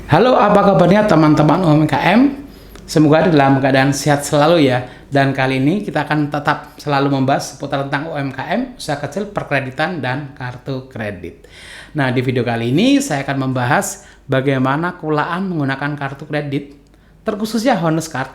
Halo, apa kabarnya teman-teman UMKM? Semoga dalam keadaan sehat selalu ya. Dan kali ini kita akan tetap selalu membahas seputar tentang UMKM, usaha kecil, perkreditan, dan kartu kredit. Nah, di video kali ini saya akan membahas bagaimana kulaan menggunakan kartu kredit, terkhususnya Honest Card,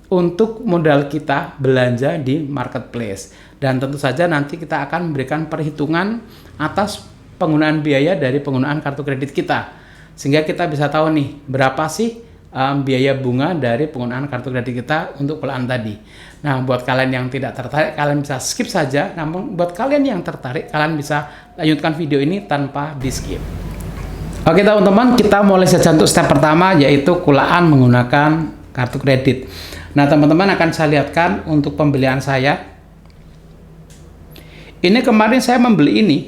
untuk modal kita belanja di marketplace. Dan tentu saja nanti kita akan memberikan perhitungan atas penggunaan biaya dari penggunaan kartu kredit kita, sehingga kita bisa tahu nih berapa sih biaya bunga dari penggunaan kartu kredit kita untuk kulaan tadi. Nah, buat kalian yang tidak tertarik, kalian bisa skip saja. Namun buat kalian yang tertarik, kalian bisa lanjutkan video ini tanpa di skip. Oke teman-teman, kita mulai saja untuk step pertama, yaitu kulaan menggunakan kartu kredit. Nah, teman-teman akan saya lihatkan untuk pembelian saya. Ini kemarin saya membeli ini,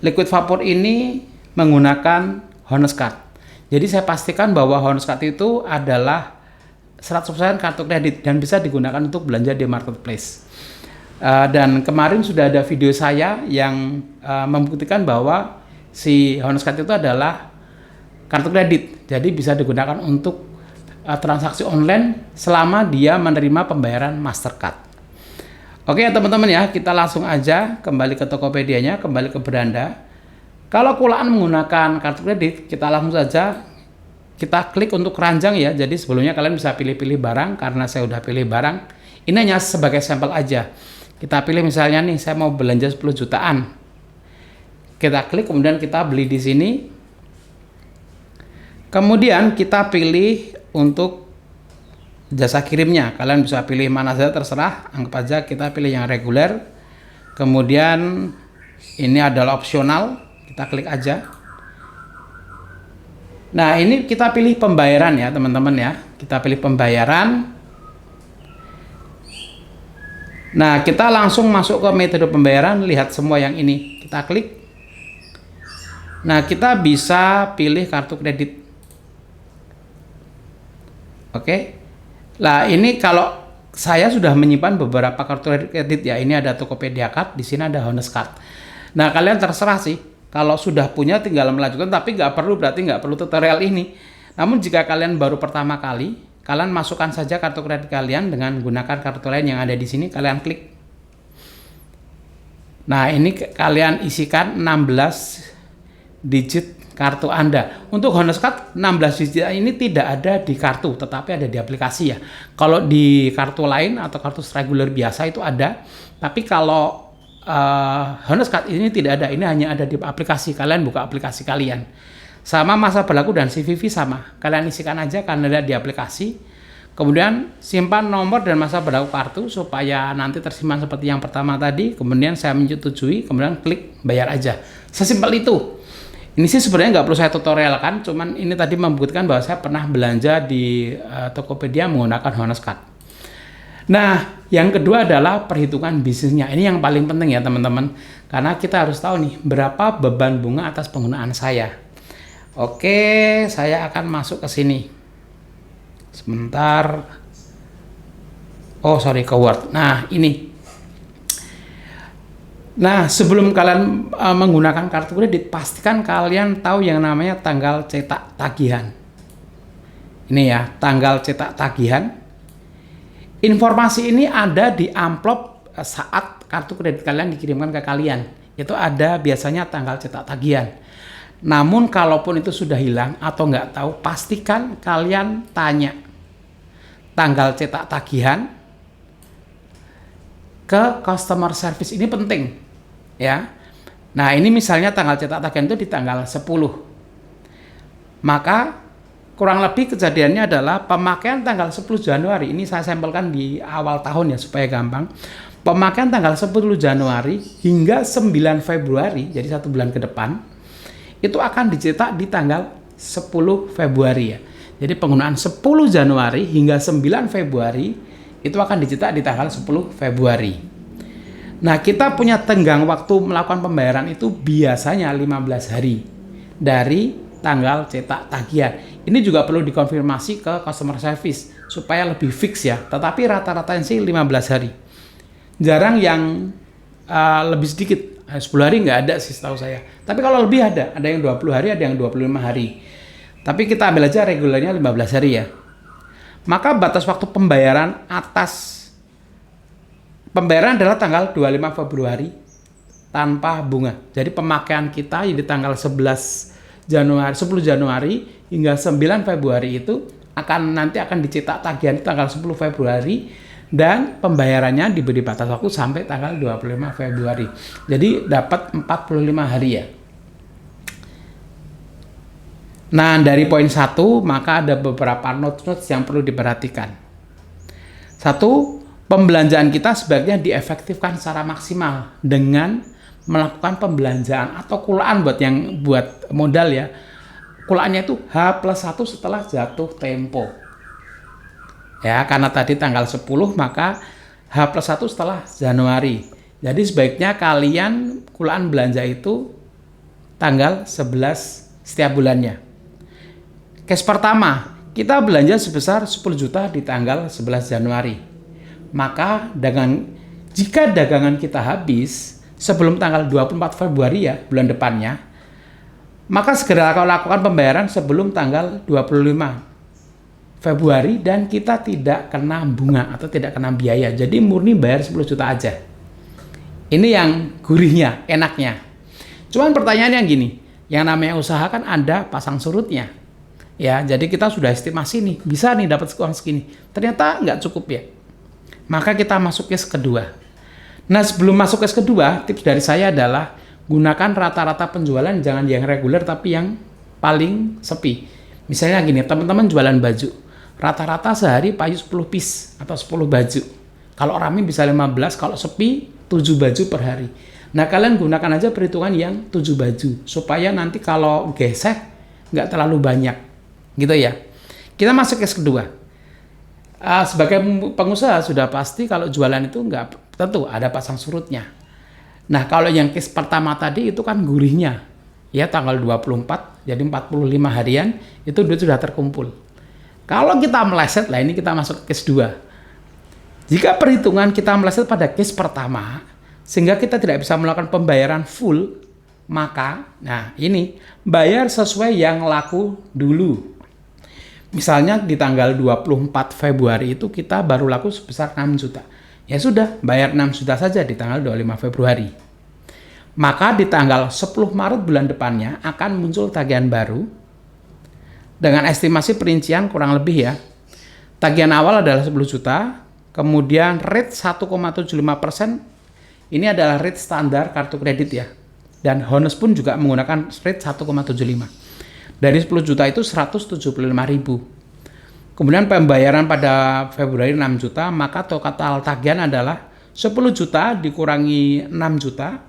liquid vapor ini menggunakan Honest Card. Jadi saya pastikan bahwa Honest Card itu adalah 100% kartu kredit dan bisa digunakan untuk belanja di marketplace. Dan kemarin sudah ada video saya yang membuktikan bahwa si Honest Card itu adalah kartu kredit. Jadi bisa digunakan untuk transaksi online selama dia menerima pembayaran Mastercard. Oke ya teman-teman ya, kita langsung aja kembali ke Tokopedia-nya, kembali ke beranda. Kalau kulaan menggunakan kartu kredit, kita langsung saja kita klik untuk keranjang ya. Jadi sebelumnya kalian bisa pilih-pilih barang, karena saya udah pilih barang. Ini hanya sebagai sampel aja. Kita pilih misalnya nih, saya mau belanja 10 jutaan. Kita klik, kemudian kita beli di sini. Kemudian kita pilih untuk jasa kirimnya. Kalian bisa pilih mana saja terserah. Anggap aja kita pilih yang reguler. Kemudian ini adalah opsional. Kita klik aja. Nah, ini kita pilih pembayaran ya teman-teman ya. Kita pilih pembayaran. Nah, kita langsung masuk ke metode pembayaran. Lihat semua yang ini. Kita klik. Nah, kita bisa pilih kartu kredit. Oke. Nah, ini kalau saya sudah menyimpan beberapa kartu kredit ya. Ini ada Tokopedia Card, di sini ada Honest Card. Nah, kalian terserah sih. Kalau sudah punya tinggal melanjutkan, tapi berarti nggak perlu tutorial ini. Namun jika kalian baru pertama kali, kalian masukkan saja kartu kredit kalian dengan menggunakan kartu lain yang ada di sini, kalian klik. Nah, ini kalian isikan 16 digit kartu Anda. Untuk Honest Card 16 digit ini tidak ada di kartu, tetapi ada di aplikasi ya. Kalau di kartu lain atau kartu reguler biasa itu ada, tapi kalau Honest Card ini tidak ada, ini hanya ada di aplikasi. Kalian buka aplikasi kalian. Sama masa berlaku dan CVV sama. Kalian isikan aja karena ada di aplikasi. Kemudian simpan nomor dan masa berlaku kartu supaya nanti tersimpan seperti yang pertama tadi. Kemudian saya menyetujui, kemudian klik bayar aja. Sesimpel itu. Ini sih sebenarnya nggak perlu saya tutorial kan, cuman ini tadi membuktikan bahwa saya pernah belanja di Tokopedia menggunakan Honest Card. Nah, yang kedua adalah perhitungan bisnisnya. Ini yang paling penting ya teman-teman, karena kita harus tahu nih berapa beban bunga atas penggunaan saya. Oke, saya akan masuk ke sini. Sebentar. Oh, sorry, ke Word. Nah, ini. Nah, sebelum kalian menggunakan kartu kredit, pastikan kalian tahu yang namanya tanggal cetak tagihan. Ini ya, tanggal cetak tagihan. Informasi ini ada di amplop saat kartu kredit kalian dikirimkan ke kalian. Itu ada biasanya tanggal cetak tagihan. Namun kalaupun itu sudah hilang atau nggak tahu, pastikan kalian tanya tanggal cetak tagihan ke customer service. Ini penting ya. Nah, ini misalnya tanggal cetak tagihan itu di tanggal 10. Maka kurang lebih kejadiannya adalah pemakaian tanggal 10 Januari. Ini saya sampelkan di awal tahun ya supaya gampang. Pemakaian tanggal 10 Januari hingga 9 Februari, jadi 1 bulan ke depan, itu akan dicetak di tanggal 10 Februari ya. Jadi penggunaan 10 Januari hingga 9 Februari itu akan dicetak di tanggal 10 Februari. Nah, kita punya tenggang waktu melakukan pembayaran itu biasanya 15 hari dari tanggal cetak tagihan. Ini juga perlu dikonfirmasi ke customer service supaya lebih fix ya. Tetapi rata-rata sih 15 hari. Jarang yang lebih sedikit. 10 hari nggak ada sih setahu saya. Tapi kalau lebih ada yang 20 hari, ada yang 25 hari. Tapi kita ambil aja regulernya 15 hari ya. Maka batas waktu pembayaran atas pembayaran adalah tanggal 25 Februari tanpa bunga. Jadi pemakaian kita di tanggal 10 Januari hingga 9 Februari itu nanti akan dicetak tagihan di tanggal 10 Februari dan pembayarannya diberi batas waktu sampai tanggal 25 Februari. Jadi dapat 45 hari ya. Nah, dari poin 1 maka ada beberapa notes-notes yang perlu diperhatikan. 1, pembelanjaan kita sebaiknya diefektifkan secara maksimal dengan melakukan pembelanjaan atau kulaan buat modal ya. Kulaannya itu H+1 setelah jatuh tempo. Ya, karena tadi tanggal 10 maka H+1 setelah Januari. Jadi sebaiknya kalian kulaan belanja itu tanggal 11 setiap bulannya. Case pertama, kita belanja sebesar 10 juta di tanggal 11 Januari. Maka jika dagangan kita habis sebelum tanggal 24 Februari ya, bulan depannya, maka segera kau lakukan pembayaran sebelum tanggal 25 Februari dan kita tidak kena bunga atau tidak kena biaya. Jadi murni bayar 10 juta aja. Ini yang gurihnya, enaknya. Cuman pertanyaannya gini, yang namanya usaha kan ada pasang surutnya. Ya, jadi kita sudah estimasi nih, bisa nih dapat uang segini. Ternyata nggak cukup ya. Maka kita masuk case kedua. Nah, sebelum masuk case kedua, tips dari saya adalah gunakan rata-rata penjualan, jangan yang reguler tapi yang paling sepi. Misalnya gini, teman-teman jualan baju. Rata-rata sehari payu 10 piece atau 10 baju. Kalau rame bisa 15, kalau sepi 7 baju per hari. Nah, kalian gunakan aja perhitungan yang 7 baju. Supaya nanti kalau gesek, nggak terlalu banyak. Gitu ya. Kita masuk case kedua. Sebagai pengusaha sudah pasti kalau jualan itu nggak tentu ada pasang surutnya. Nah, kalau yang case pertama tadi itu kan gurihnya. Ya, tanggal 24, jadi 45 harian, itu duit sudah terkumpul. Kalau kita meleset, lah ini kita masuk ke case 2. Jika perhitungan kita meleset pada case pertama, sehingga kita tidak bisa melakukan pembayaran full, maka, nah ini, bayar sesuai yang laku dulu. Misalnya di tanggal 24 Februari itu kita baru laku sebesar 6 juta. Ya sudah, bayar 6 juta saja di tanggal 25 Februari. Maka di tanggal 10 Maret bulan depannya akan muncul tagihan baru dengan estimasi perincian kurang lebih ya. Tagihan awal adalah 10 juta, kemudian rate 1,75%. Ini adalah rate standar kartu kredit ya. Dan Honest pun juga menggunakan rate 1,75. Dari 10 juta itu 175.000. Kemudian pembayaran pada Februari 6 juta, maka total tagihan adalah 10 juta dikurangi 6 juta,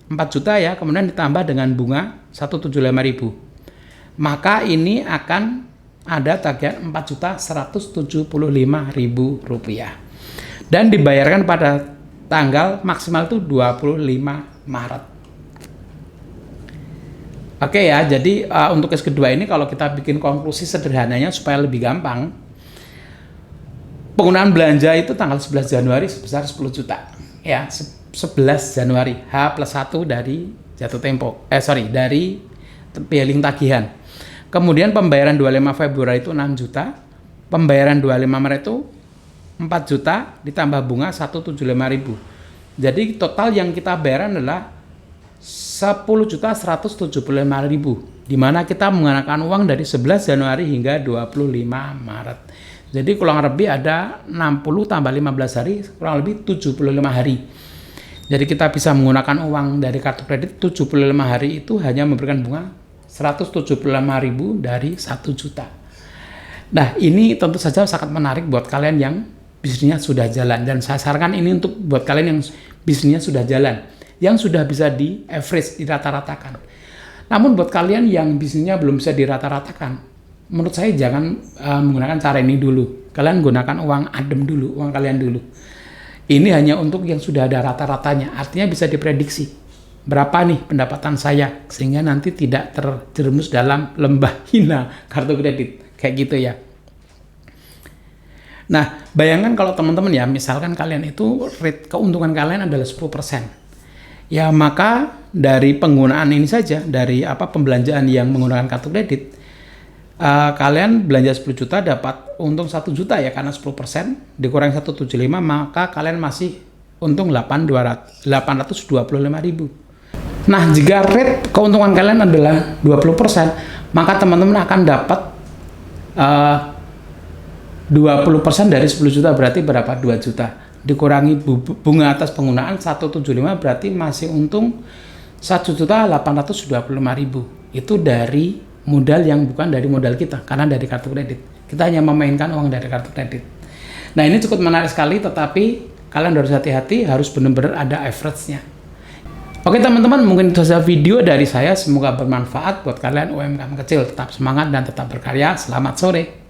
4 juta ya, kemudian ditambah dengan bunga 175.000. Maka ini akan ada tagihan 4.175.000 rupiah. Dan dibayarkan pada tanggal maksimal itu 25 Maret. Oke ya, jadi untuk case kedua ini kalau kita bikin konklusi sederhananya supaya lebih gampang, penggunaan belanja itu tanggal 11 Januari sebesar 10 juta. Ya, 11 Januari, H+1 dari jatuh tempo. Dari billing tagihan. Kemudian pembayaran 25 Februari itu 6 juta, pembayaran 25 Maret itu 4 juta, ditambah bunga 175.000. Jadi total yang kita bayar adalah 10.175.000, di mana kita menggunakan uang dari 11 Januari hingga 25 Maret. Jadi kurang lebih ada 60 tambah 15 hari, kurang lebih 75 hari. Jadi kita bisa menggunakan uang dari kartu kredit 75 hari itu hanya memberikan bunga 175.000 dari 1 juta. Nah, ini tentu saja sangat menarik buat kalian yang bisnisnya sudah jalan, dan saya sarankan ini untuk buat kalian yang bisnisnya sudah jalan, yang sudah bisa di average, dirata-ratakan. Namun buat kalian yang bisnisnya belum bisa dirata-ratakan, menurut saya jangan menggunakan cara ini dulu. Kalian gunakan uang adem dulu, uang kalian dulu. Ini hanya untuk yang sudah ada rata-ratanya, artinya bisa diprediksi berapa nih pendapatan saya, sehingga nanti tidak terjerumus dalam lembah hina kartu kredit, kayak gitu ya. Nah, bayangkan kalau teman-teman ya, misalkan kalian itu rate keuntungan kalian adalah 10%. Ya maka dari penggunaan ini saja, dari pembelanjaan yang menggunakan kartu kredit, kalian belanja 10 juta dapat untung 1 juta ya, karena 10% dikurangi 175, maka kalian masih untung 825.000. Nah, jika rate keuntungan kalian adalah 20%, maka teman-teman akan dapat 20% dari 10 juta, berarti berapa? 2 juta. Dikurangi bunga atas penggunaan 175, berarti masih untung 1.825.000. Itu dari modal yang bukan dari modal kita, karena dari kartu kredit. Kita hanya memainkan uang dari kartu kredit. Nah, ini cukup menarik sekali, tetapi kalian harus hati-hati, harus benar-benar ada average-nya. Oke teman-teman, mungkin itu saja video dari saya. Semoga bermanfaat buat kalian UMKM kecil. Tetap semangat dan tetap berkarya. Selamat sore.